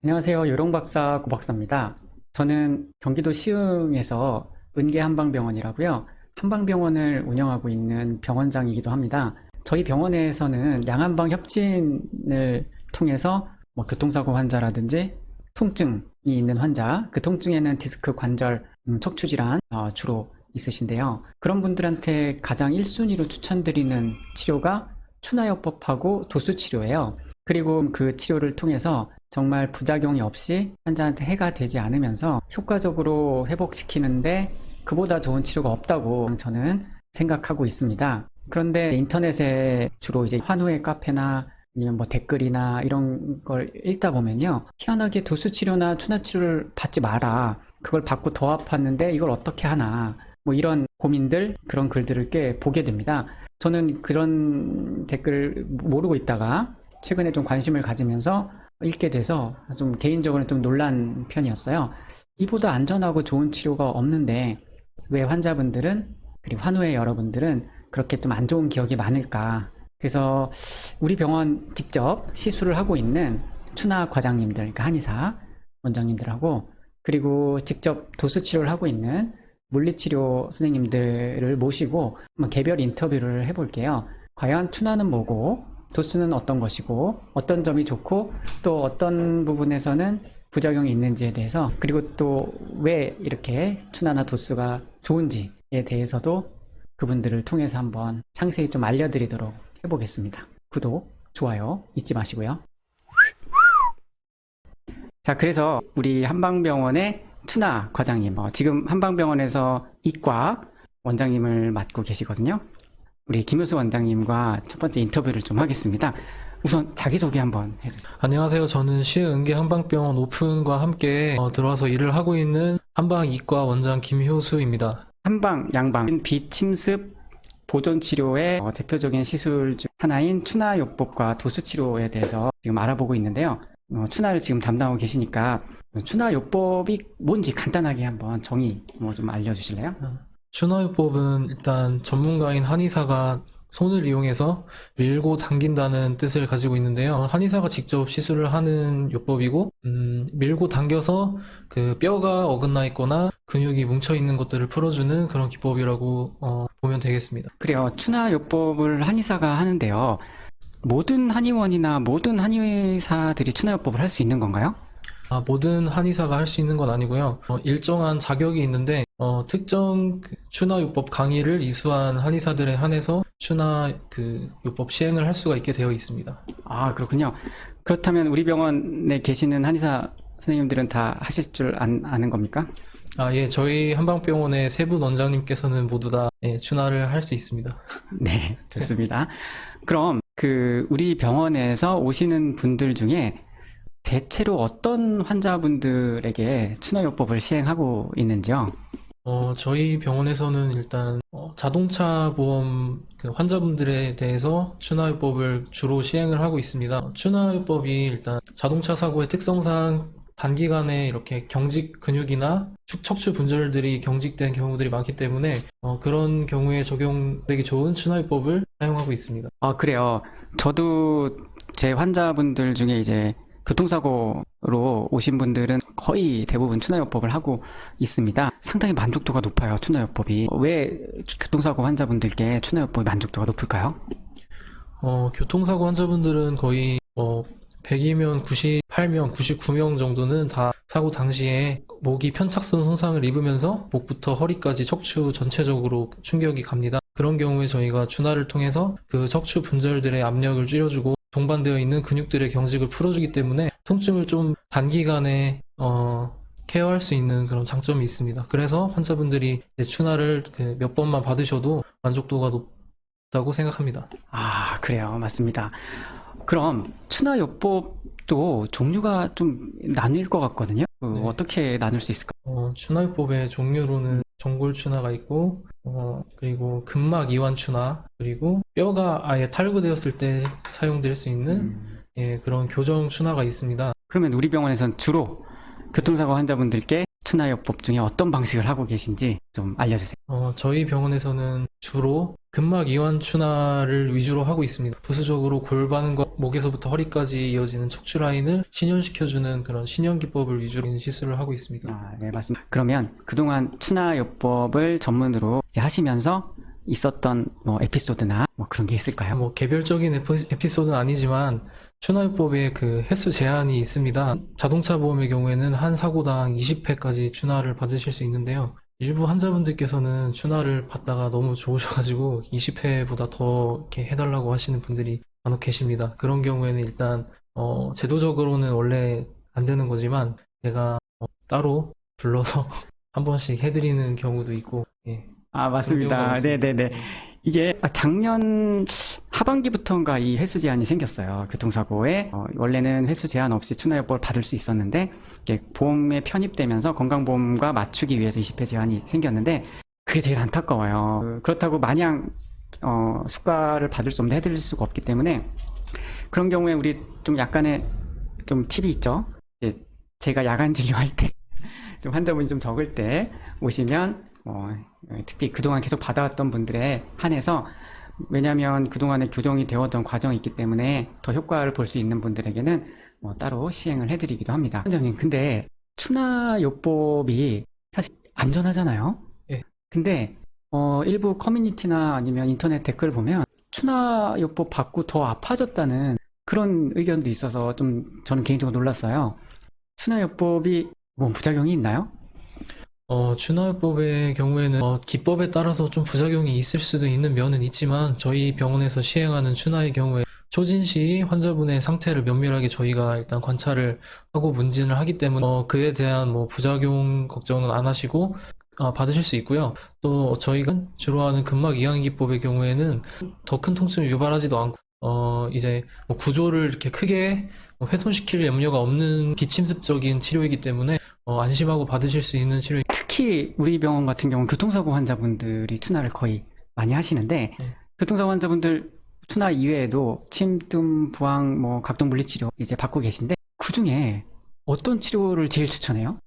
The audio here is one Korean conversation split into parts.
안녕하세요. 요롱박사 고박사입니다. 저는 경기도 시흥에서 은계한방병원이라고요. 한방병원을 운영하고 있는 병원장이기도 합니다. 저희 병원에서는 양한방 협진을 통해서 교통사고 환자라든지 통증이 있는 환자, 그 통증에는 디스크 관절 척추질환 주로 있으신데요. 그런 분들한테 가장 1순위로 추천드리는 치료가 추나요법하고 도수치료예요. 그리고 그 치료를 통해서 정말 부작용이 없이 환자한테 해가 되지 않으면서 효과적으로 회복시키는데 그보다 좋은 치료가 없다고 저는 생각하고 있습니다. 그런데 인터넷에 주로 이제 환우의 카페나 아니면 댓글이나 이런 걸 읽다 보면요. 희한하게 도수치료나 추나치료를 받지 마라. 그걸 받고 더 아팠는데 이걸 어떻게 하나. 이런 고민들, 그런 글들을 꽤 보게 됩니다. 저는 그런 댓글 모르고 있다가 최근에 좀 관심을 가지면서 읽게 돼서 좀 개인적으로는 좀 놀란 편이었어요. 이보다 안전하고 좋은 치료가 없는데 왜 환자분들은 그리고 환우의 여러분들은 그렇게 좀 안 좋은 기억이 많을까. 그래서 우리 병원 직접 시술을 하고 있는 추나 과장님들, 그러니까 한의사 원장님들하고 그리고 직접 도수치료를 하고 있는 물리치료 선생님들을 모시고 개별 인터뷰를 해볼게요. 과연 추나는 뭐고 도수는 어떤 것이고 어떤 점이 좋고 또 어떤 부분에서는 부작용이 있는지에 대해서 그리고 또 왜 이렇게 추나나 도수가 좋은지에 대해서도 그분들을 통해서 한번 상세히 좀 알려드리도록 해보겠습니다. 구독, 좋아요 잊지 마시고요. 자, 그래서 우리 한방병원의 추나 과장님, 지금 한방병원에서 이과 원장님을 맡고 계시거든요. 우리 김효수 원장님과 첫 번째 인터뷰를 좀 하겠습니다. 우선 자기소개 한번 해주세요. 안녕하세요. 저는 시흥은계 한방병원 오픈과 함께 들어와서 일을 하고 있는 한방이과 원장 김효수입니다. 한방, 양방, 비침습 보존치료의 대표적인 시술 중 하나인 추나요법과 도수치료에 대해서 지금 알아보고 있는데요. 추나를 지금 담당하고 계시니까 추나요법이 뭔지 간단하게 한번 정의 좀 알려주실래요? 추나요법은 일단 전문가인 한의사가 손을 이용해서 밀고 당긴다는 뜻을 가지고 있는데요. 한의사가 직접 시술을 하는 요법이고 밀고 당겨서 그 뼈가 어긋나 있거나 근육이 뭉쳐 있는 것들을 풀어주는 그런 기법이라고 보면 되겠습니다. 그래요. 추나요법을 한의사가 하는데요. 모든 한의원이나 모든 한의사들이 추나요법을 할 수 있는 건가요? 모든 한의사가 할 수 있는 건 아니고요. 일정한 자격이 있는데 특정 추나요법 강의를 이수한 한의사들에 한해서 추나요법 시행을 할 수가 있게 되어 있습니다. 아, 그렇군요. 그렇다면 우리 병원에 계시는 한의사 선생님들은 다 하실 줄 아는 겁니까? 예, 저희 한방병원의 세 분 원장님께서는 모두 다 추나를 할 수 있습니다. 네, 좋습니다. 그럼 우리 병원에서 오시는 분들 중에 대체로 어떤 환자분들에게 추나요법을 시행하고 있는지요? 저희 병원에서는 일단 자동차 보험 환자분들에 대해서 추나요법을 주로 시행을 하고 있습니다. 추나요법이 일단 자동차 사고의 특성상 단기간에 이렇게 경직 근육이나 척추 분절들이 경직된 경우들이 많기 때문에 그런 경우에 적용되기 좋은 추나요법을 사용하고 있습니다. 아, 그래요. 저도 제 환자분들 중에 이제 교통사고로 오신 분들은 거의 대부분 추나요법을 하고 있습니다. 상당히 만족도가 높아요, 추나요법이. 왜 교통사고 환자분들께 추나요법이 만족도가 높을까요? 교통사고 환자분들은 거의 100이면 98명, 99명 정도는 다 사고 당시에 목이 편착성 손상을 입으면서 목부터 허리까지 척추 전체적으로 충격이 갑니다. 그런 경우에 저희가 추나를 통해서 그 척추 분절들의 압력을 줄여주고 동반되어 있는 근육들의 경직을 풀어주기 때문에 통증을 좀 단기간에 케어할 수 있는 그런 장점이 있습니다. 그래서 환자분들이 추나를 몇 번만 받으셔도 만족도가 높다고 생각합니다. 아, 그래요. 맞습니다. 그럼 추나요법도 종류가 좀 나뉠 것 같거든요. 네. 어떻게 나눌 수 있을까요? 추나요법의 종류로는 전골추나가 있고 그리고 근막 이완 추나, 그리고 뼈가 아예 탈구되었을 때 사용될 수 있는 그런 교정 추나가 있습니다. 그러면 우리 병원에서는 주로 교통사고 환자분들께 추나요법 중에 어떤 방식을 하고 계신지 좀 알려주세요. 저희 병원에서는 주로 근막 이완 추나를 위주로 하고 있습니다. 부수적으로 골반과 목에서부터 허리까지 이어지는 척추 라인을 신현시켜주는 그런 신현 기법을 위주로 있는 시술을 하고 있습니다. 아, 네, 맞습니다. 그러면 그동안 추나요법을 전문으로 이제 하시면서 있었던 뭐 에피소드나 뭐 그런 게 있을까요? 뭐 개별적인 에피소드는 아니지만 추나요법에 그 횟수 제한이 있습니다. 자동차 보험의 경우에는 한 사고당 20회까지 추나를 받으실 수 있는데요. 일부 환자분들께서는 추나를 받다가 너무 좋으셔가지고 20회보다 더 이렇게 해달라고 하시는 분들이 간혹 계십니다. 그런 경우에는 일단 제도적으로는 원래 안 되는 거지만 제가 따로 불러서 한 번씩 해드리는 경우도 있고, 예. 아, 맞습니다. 그런 경우가 네네네. 있습니다. 이게 작년 하반기부터인가 이 횟수 제한이 생겼어요. 교통사고에. 원래는 횟수 제한 없이 추나요법을 받을 수 있었는데, 이게 보험에 편입되면서 건강보험과 맞추기 위해서 20회 제한이 생겼는데, 그게 제일 안타까워요. 그렇다고 마냥, 수가를 받을 수 없는데 해드릴 수가 없기 때문에, 그런 경우에 우리 좀 약간의 좀 팁이 있죠. 이제 제가 야간 진료할 때, 좀 환자분이 좀 적을 때 오시면, 특히 그동안 계속 받아왔던 분들에 한해서, 왜냐하면 그동안에 교정이 되었던 과정이 있기 때문에 더 효과를 볼 수 있는 분들에게는 따로 시행을 해드리기도 합니다. 원장님, 근데 추나요법이 사실 안전하잖아요. 예. 근데 일부 커뮤니티나 아니면 인터넷 댓글 보면 추나요법 받고 더 아파졌다는 그런 의견도 있어서 좀 저는 개인적으로 놀랐어요. 추나요법이 뭐 부작용이 있나요? 추나요법의 경우에는 기법에 따라서 좀 부작용이 있을 수도 있는 면은 있지만 저희 병원에서 시행하는 추나의 경우에 초진 시 환자분의 상태를 면밀하게 저희가 일단 관찰을 하고 문진을 하기 때문에 그에 대한 뭐 부작용 걱정은 안 하시고 받으실 수 있고요. 또 저희가 주로 하는 근막 이완 기법의 경우에는 더 큰 통증을 유발하지도 않고 이제 뭐 구조를 이렇게 크게 훼손시킬 염려가 없는 비침습적인 치료이기 때문에 안심하고 받으실 수 있는 치료. 특히 우리 병원 같은 경우는 교통사고 환자분들이 추나를 거의 많이 하시는데, 네. 교통사고 환자분들 추나 이외에도 침, 뜸, 부항, 뭐 각종 물리치료 이제 받고 계신데, 그 중에 어떤 치료를 제일 추천해요?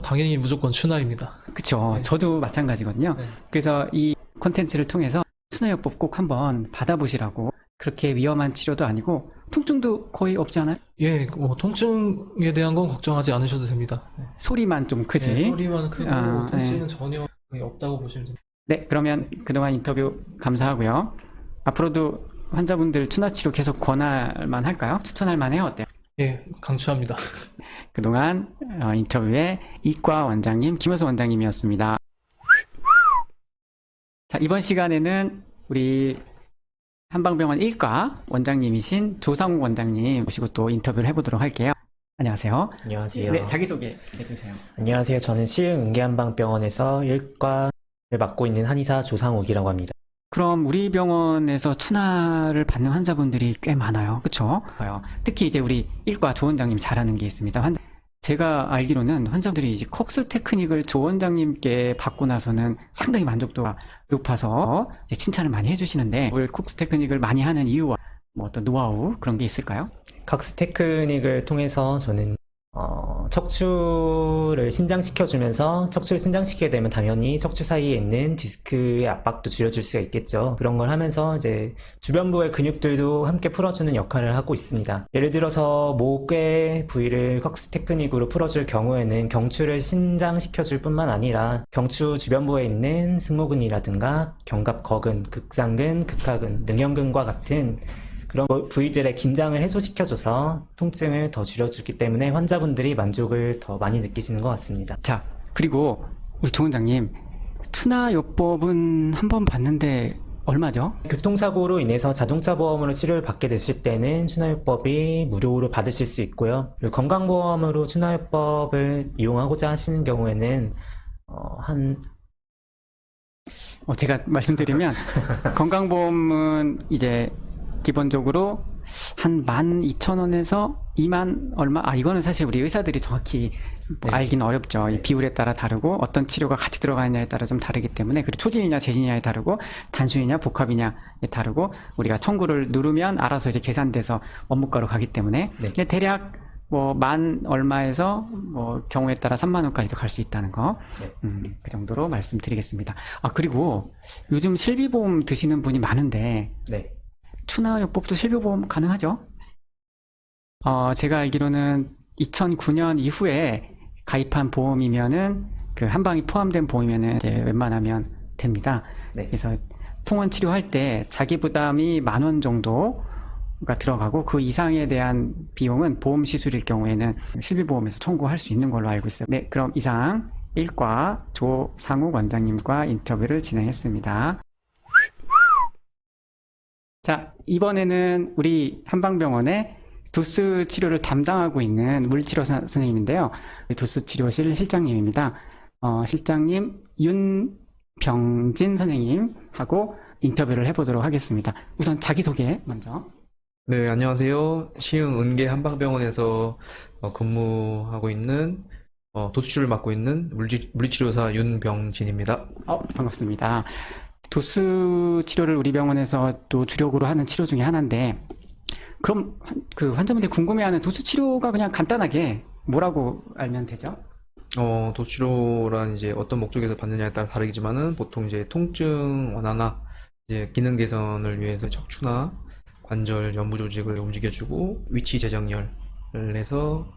당연히 무조건 추나입니다. 그쵸. 네. 저도 마찬가지거든요. 네. 그래서 이 콘텐츠를 통해서 추나요법 꼭 한번 받아보시라고. 그렇게 위험한 치료도 아니고 통증도 거의 없지 않아요? 예, 통증에 대한 건 걱정하지 않으셔도 됩니다. 네. 소리만 좀 크지? 네, 소리만 크고 아, 통증은 전혀 거의 없다고 보시면 됩니다. 네, 그러면 그동안 인터뷰 감사하고요. 앞으로도 환자분들 추나 치료 계속 권할 만할까요? 추천할 만해요? 어때요? 예, 강추합니다. 그동안 인터뷰에 이과 원장님 김효수 원장님이었습니다. 자, 이번 시간에는 우리 한방병원 1과 원장님이신 조상욱 원장님 모시고 또 인터뷰를 해보도록 할게요. 안녕하세요. 안녕하세요. 네, 자기소개 해주세요. 안녕하세요. 저는 시흥은계한방병원에서 1과를 맡고 있는 한의사 조상욱이라고 합니다. 그럼 우리 병원에서 추나를 받는 환자분들이 꽤 많아요. 그쵸? 특히 이제 우리 1과 조 원장님 잘하는 게 있습니다. 제가 알기로는 환자들이 이제 콕스 테크닉을 조 원장님께 받고 나서는 상당히 만족도가 높아서 이제 칭찬을 많이 해주시는데, 콕스 테크닉을 많이 하는 이유와 뭐 어떤 노하우 그런 게 있을까요? 칵스 테크닉을 통해서 저는 척추를 신장시켜주면서, 척추를 신장시키게 되면 당연히 척추 사이에 있는 디스크의 압박도 줄여줄 수가 있겠죠. 그런 걸 하면서 이제 주변부의 근육들도 함께 풀어주는 역할을 하고 있습니다. 예를 들어서 목의 부위를 칵스 테크닉으로 풀어줄 경우에는 경추를 신장시켜줄 뿐만 아니라 경추 주변부에 있는 승모근이라든가 견갑거근, 극상근, 극하근, 능형근과 같은 그런 부위들의 긴장을 해소시켜줘서 통증을 더 줄여주기 때문에 환자분들이 만족을 더 많이 느끼시는 것 같습니다. 자, 그리고 우리 조 원장님, 추나요법은 한 번 받는데 얼마죠? 교통사고로 인해서 자동차 보험으로 치료를 받게 되실 때는 추나요법이 무료로 받으실 수 있고요. 그리고 건강보험으로 추나요법을 이용하고자 하시는 경우에는 제가 말씀드리면 건강보험은 이제 기본적으로 한 12,000원에서 2만 얼마? 이거는 사실 우리 의사들이 정확히 네. 알기는 어렵죠. 이 비율에 따라 다르고 어떤 치료가 같이 들어가느냐에 따라 좀 다르기 때문에, 그리고 초진이냐 재진이냐에 다르고 단순이냐 복합이냐에 다르고, 우리가 청구를 누르면 알아서 이제 계산돼서 원무과로 가기 때문에 네. 대략 뭐 만 얼마에서 뭐 경우에 따라 3만 원까지도 갈 수 있다는 거. 네. 그 정도로 말씀드리겠습니다. 아, 그리고 요즘 실비보험 드시는 분이 많은데 네. 추나요법도 실비보험 가능하죠? 제가 알기로는 2009년 이후에 가입한 보험이면은 그 한방이 포함된 보험이면은 이제 웬만하면 됩니다. 네. 그래서 통원 치료할 때 자기 부담이 10,000원 정도가 들어가고 그 이상에 대한 비용은 보험 시술일 경우에는 실비보험에서 청구할 수 있는 걸로 알고 있어요. 네, 그럼 이상 1과 조상욱 원장님과 인터뷰를 진행했습니다. 자, 이번에는 우리 한방병원의 도스 치료를 담당하고 있는 물리치료 선생님인데요. 도스 치료실 실장님입니다. 실장님 윤병진 선생님하고 인터뷰를 해보도록 하겠습니다. 우선 자기소개 먼저. 네, 안녕하세요. 시흥 은계 한방병원에서 근무하고 있는 도수치료를 맡고 있는 물리치료사 윤병진입니다. 반갑습니다. 도수 치료를 우리 병원에서 또 주력으로 하는 치료 중에 하나인데, 그럼 그 환자분들이 궁금해하는 도수 치료가 그냥 간단하게 뭐라고 알면 되죠? 도수치료란 이제 어떤 목적에서 받느냐에 따라 다르겠지만은 보통 이제 통증 완화나 이제 기능 개선을 위해서 척추나 관절, 연부 조직을 움직여주고 위치 재정렬을 해서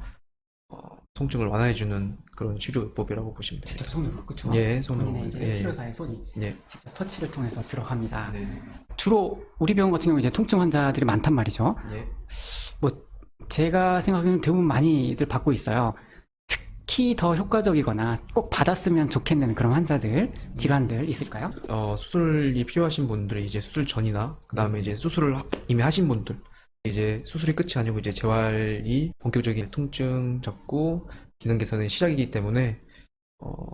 통증을 완화해주는 그런 치료법이라고 보시면 됩니다. 직접 손으로, 그렇죠? 예, 손으로. 본인의 이제 예. 치료사의 손이 예. 직접 터치를 통해서 들어갑니다. 네. 주로 우리 병원 같은 경우 이제 통증 환자들이 많단 말이죠. 예. 뭐 제가 생각하기에는 대부분 많이들 받고 있어요. 특히 더 효과적이거나 꼭 받았으면 좋겠는 그런 환자들, 질환들 있을까요? 수술이 필요하신 분들이 이제 수술 전이나 그 다음에 이제 수술을 이미 하신 분들, 이제 수술이 끝이 아니고 이제 재활이 본격적인 통증 잡고 기능 개선의 시작이기 때문에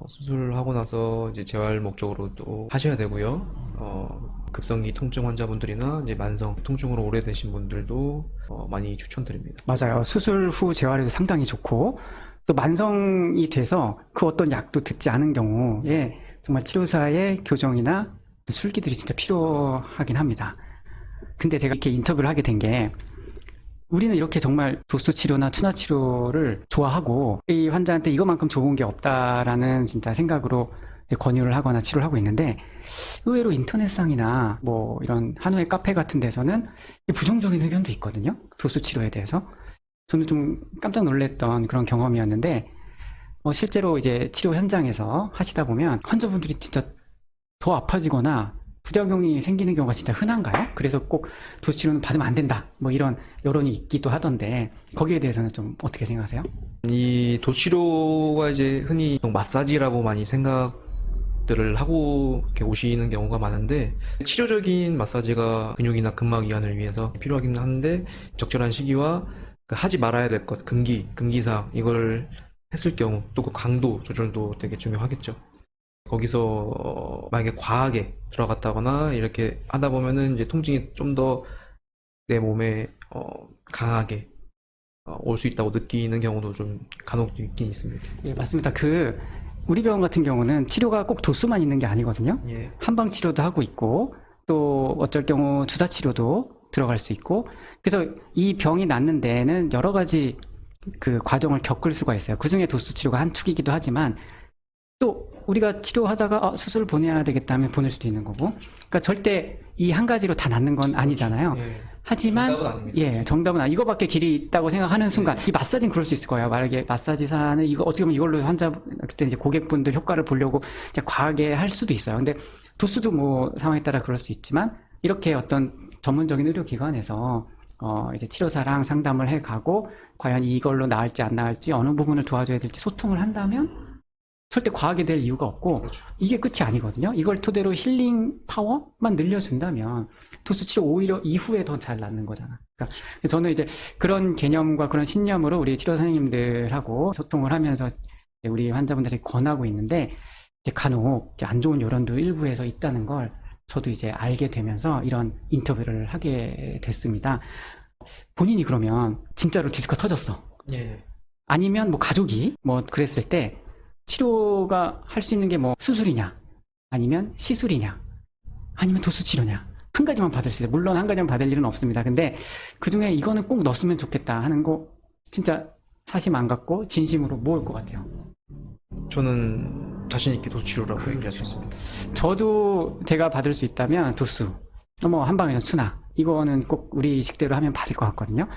수술하고 나서 이제 재활 목적으로도 하셔야 되고요. 급성기 통증 환자분들이나 이제 만성 통증으로 오래되신 분들도 많이 추천드립니다. 맞아요. 수술 후 재활에도 상당히 좋고, 또 만성이 돼서 그 어떤 약도 듣지 않은 경우에 정말 치료사의 교정이나 술기들이 진짜 필요하긴 합니다. 근데 제가 이렇게 인터뷰를 하게 된 게, 우리는 이렇게 정말 도수 치료나 투나 치료를 좋아하고 이 환자한테 이것만큼 좋은 게 없다라는 진짜 생각으로 권유를 하거나 치료를 하고 있는데, 의외로 인터넷상이나 뭐 이런 한우의 카페 같은 데서는 부정적인 의견도 있거든요. 도수 치료에 대해서. 저는 좀 깜짝 놀랐던 그런 경험이었는데, 실제로 이제 치료 현장에서 하시다 보면 환자분들이 진짜 더 아파지거나 부작용이 생기는 경우가 진짜 흔한가요? 그래서 꼭 도수치료는 받으면 안 된다, 뭐 이런 여론이 있기도 하던데, 거기에 대해서는 좀 어떻게 생각하세요? 이 도수치료가 이제 흔히 마사지라고 많이 생각들을 하고 이렇게 오시는 경우가 많은데, 치료적인 마사지가 근육이나 근막 이완을 위해서 필요하긴 한데, 적절한 시기와 하지 말아야 될 것, 금기사항, 이걸 했을 경우, 또 그 강도 조절도 되게 중요하겠죠. 거기서 만약에 과하게 들어갔다거나 이렇게 하다 보면은 이제 통증이 좀 더 내 몸에 강하게 올 수 있다고 느끼는 경우도 좀 간혹 있긴 있습니다. 네, 맞습니다. 우리 병원 같은 경우는 치료가 꼭 도수만 있는 게 아니거든요. 예. 한방 치료도 하고 있고, 또 어쩔 경우 주사 치료도 들어갈 수 있고, 그래서 이 병이 낫는 데에는 여러 가지 그 과정을 겪을 수가 있어요. 그 중에 도수 치료가 한 축이기도 하지만, 또 우리가 치료하다가 수술을 보내야 되겠다면 보낼 수도 있는 거고, 그러니까 절대 이 한 가지로 다 낫는 건 아니잖아요. 예. 하지만 정답은 아닙니다. 정답은 이거밖에 길이 있다고 생각하는 순간, 이 마사지는 그럴 수 있을 거예요. 만약에 마사지사는 이거 어떻게 보면 이걸로 그때 이제 고객분들 효과를 보려고 이제 과하게 할 수도 있어요. 근데 도수도 뭐 상황에 따라 그럴 수 있지만, 이렇게 어떤 전문적인 의료기관에서 이제 치료사랑 상담을 해가고, 과연 이걸로 나을지 안 나을지, 어느 부분을 도와줘야 될지 소통을 한다면 절대 과하게 될 이유가 없고, 그렇죠. 이게 끝이 아니거든요. 이걸 토대로 힐링 파워만 늘려준다면 도수 치료 오히려 이후에 더 잘 낫는 거잖아. 그러니까 저는 이제 그런 개념과 그런 신념으로 우리 치료 선생님들하고 소통을 하면서 우리 환자분들에게 권하고 있는데, 이제 간혹 이제 안 좋은 여론도 일부에서 있다는 걸 저도 이제 알게 되면서 이런 인터뷰를 하게 됐습니다. 본인이 그러면 진짜로 디스크가 터졌어. 예. 아니면 뭐 가족이 뭐 그랬을 때 치료가 할 수 있는 게 뭐 수술이냐, 아니면 시술이냐, 아니면 도수치료냐, 한 가지만 받을 수 있어요. 물론 한 가지만 받을 일은 없습니다. 근데 그 중에 이거는 꼭 넣었으면 좋겠다 하는 거 진짜 사심 안 갖고 진심으로 모을 것 같아요. 저는 자신 있게 도치료라고 얘기할 수 있습니다. 저도 제가 받을 수 있다면 도수, 뭐 한방에서 추나, 이거는 꼭 우리 식대로 하면 받을 것 같거든요.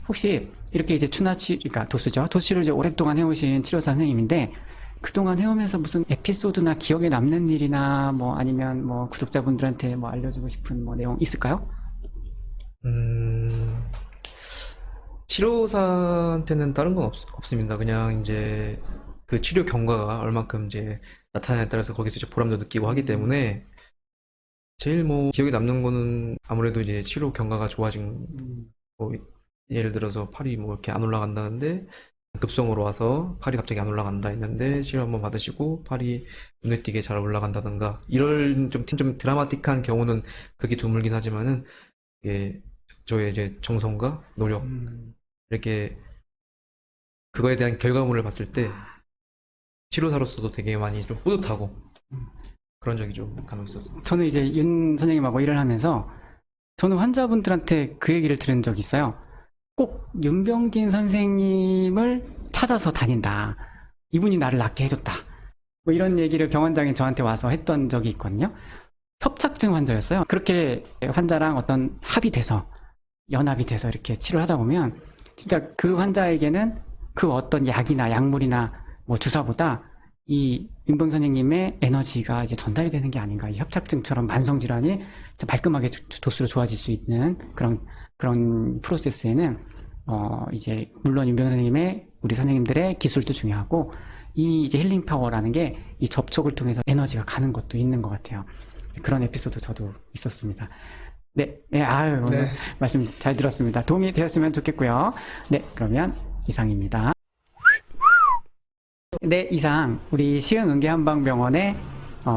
혹시 이렇게 이제 그러니까 도수죠. 도수를 이제 오랫동안 해오신 치료사 선생님인데 그동안 해오면서 무슨 에피소드나 기억에 남는 일이나 뭐 아니면 뭐 구독자분들한테 뭐 알려주고 싶은 뭐 내용 있을까요? 치료사한테는 다른 건 없습니다. 그냥 이제 그 치료 경과가 얼만큼 이제 나타나에 따라서 거기서 이제 보람도 느끼고 하기 때문에 제일 뭐 기억에 남는 거는 아무래도 이제 치료 경과가 좋아진 뭐 예를 들어서 팔이 뭐 이렇게 안 올라간다는데 급성으로 와서 팔이 갑자기 안 올라간다 했는데 치료 한번 받으시고 팔이 눈에 띄게 잘 올라간다든가 이런 좀 드라마틱한 경우는 극히 드물긴 하지만은 이게 저의 이제 정성과 노력 이렇게 그거에 대한 결과물을 봤을 때 치료사로서도 되게 많이 좀 뿌듯하고 그런 적이 좀 간혹 있었어요. 저는 이제 윤 선생님하고 일을 하면서 저는 환자분들한테 그 얘기를 들은 적이 있어요. 꼭 윤병진 선생님을 찾아서 다닌다. 이분이 나를 낫게 해줬다. 뭐 이런 얘기를 병원장이 저한테 와서 했던 적이 있거든요. 협착증 환자였어요. 그렇게 환자랑 어떤 합이 돼서 연합이 돼서 이렇게 치료를 하다 보면 진짜 그 환자에게는 그 어떤 약이나 약물이나 뭐 주사보다 이 윤병 선생님의 에너지가 이제 전달이 되는 게 아닌가. 이 협착증처럼 만성 질환이 말끔하게 도수로 좋아질 수 있는 그런 프로세스에는 이제 물론 윤병 선생님의 우리 선생님들의 기술도 중요하고 이 이제 힐링 파워라는 게 이 접촉을 통해서 에너지가 가는 것도 있는 것 같아요. 그런 에피소드 저도 있었습니다. 네, 아유, 오늘 네. 말씀 잘 들었습니다. 도움이 되었으면 좋겠고요. 네, 그러면 이상입니다. 네, 이상 우리 시흥은계한방병원의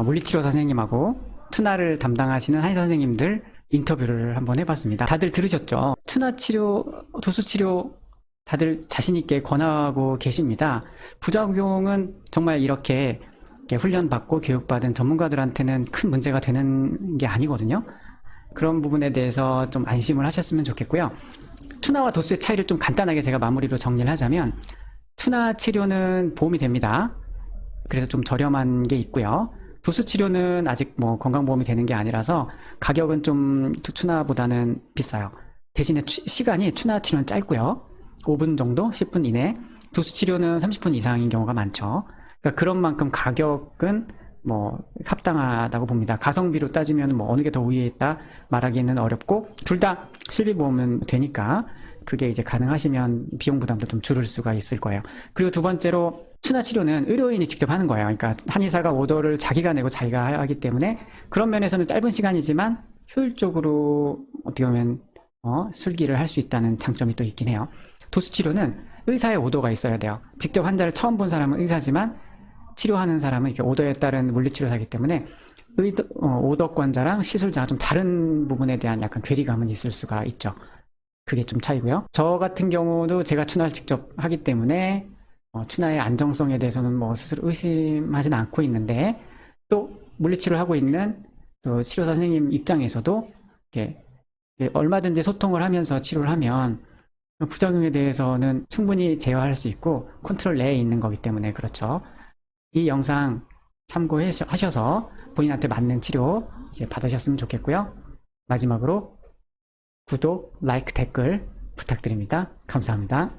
물리치료 선생님하고 투나를 담당하시는 한의사 선생님들 인터뷰를 한번 해봤습니다. 다들 들으셨죠? 투나 치료, 도수 치료 다들 자신 있게 권하고 계십니다. 부작용은 정말 이렇게 훈련받고 교육받은 전문가들한테는 큰 문제가 되는 게 아니거든요. 그런 부분에 대해서 좀 안심을 하셨으면 좋겠고요. 투나와 도수의 차이를 좀 간단하게 제가 마무리로 정리를 하자면 투나 치료는 보험이 됩니다. 그래서 좀 저렴한 게 있고요. 도수 치료는 아직 뭐 건강보험이 되는 게 아니라서 가격은 좀 투나보다는 비싸요. 대신에 시간이 투나 치료는 짧고요. 5분 정도, 10분 이내. 도수 치료는 30분 이상인 경우가 많죠. 그러니까 그런 만큼 가격은 뭐 합당하다고 봅니다. 가성비로 따지면 뭐 어느 게 더 우위에 있다 말하기는 어렵고 둘 다 실비보험은 되니까 그게 이제 가능하시면 비용 부담도 좀 줄일 수가 있을 거예요. 그리고 두 번째로 투나 치료는 의료인이 직접 하는 거예요. 그러니까 한의사가 오더를 자기가 내고 자기가 하기 때문에 그런 면에서는 짧은 시간이지만 효율적으로 어떻게 보면 술기를 할 수 있다는 장점이 또 있긴 해요. 도수 치료는 의사의 오더가 있어야 돼요. 직접 환자를 처음 본 사람은 의사지만 치료하는 사람은 이렇게 오더에 따른 물리치료사이기 때문에 오더권자랑 시술자가 좀 다른 부분에 대한 약간 괴리감은 있을 수가 있죠. 그게 좀 차이고요. 저 같은 경우도 제가 투나를 직접 하기 때문에 투나의 안정성에 대해서는 뭐 스스로 의심하지는 않고 있는데 또 물리치료를 하고 있는 또 치료사 선생님 입장에서도 이렇게 얼마든지 소통을 하면서 치료를 하면 부작용에 대해서는 충분히 제어할 수 있고 컨트롤 내에 있는 거기 때문에 그렇죠. 이 영상 참고하셔서 본인한테 맞는 치료 이제 받으셨으면 좋겠고요. 마지막으로 구독, 라이크, 댓글 부탁드립니다. 감사합니다.